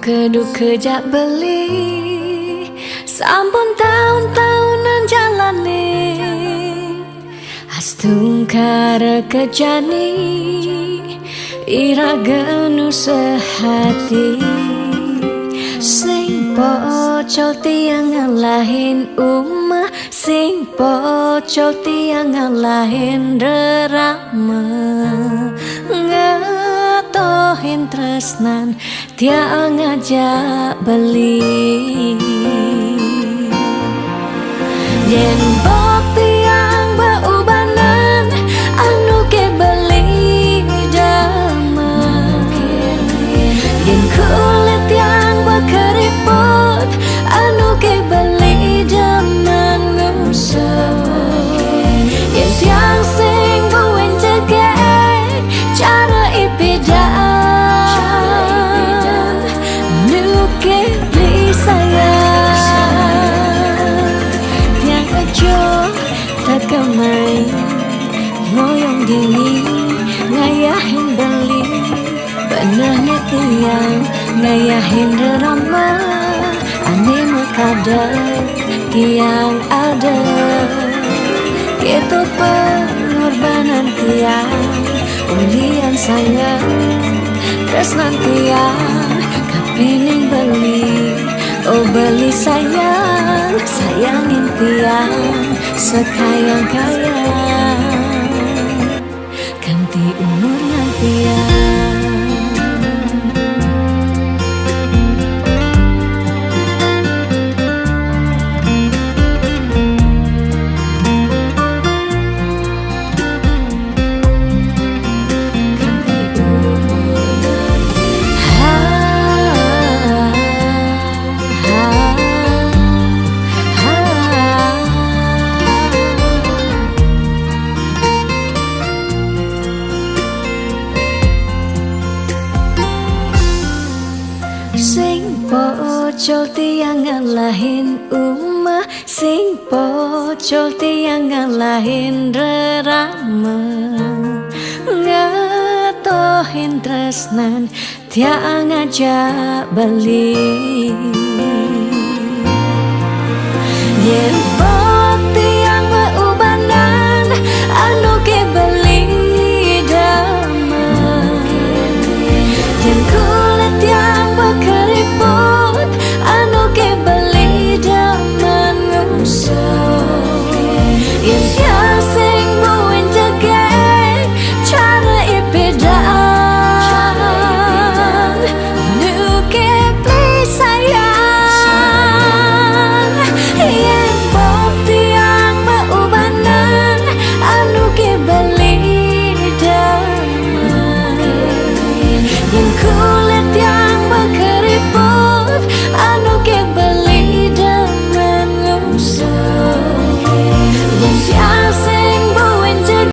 Duke-duke jak beli sampun tahun-tahunan jalani astungkara kejani ira genu sehati sing pocol tiang ngalahin umah sing pocol tiang ngalahin rerama ngatohin tresnan tiang ngajak beli yen bok tiang beubanan anu ke beli damai yen kulit yang berkeriput anu ke beli jaman ngusah yen tiang sing buen cegek cara ipidan nu ke beli sayang tiang ajo tak kemai ngoyong dingin ngayahin beli benahnya tiang ngayahin drama ane makadang tiang ada itu pengorbanan tiang ulian sayang tresnan tiang kapiling beli oh beli sayang sayangin tiang sekayang-kayang ganti umurnya tiang. Sing pocol tiang ngalahin umah sing pocol tiang ngalahin rerama ngatohin tresnan tiang ngajak beli yen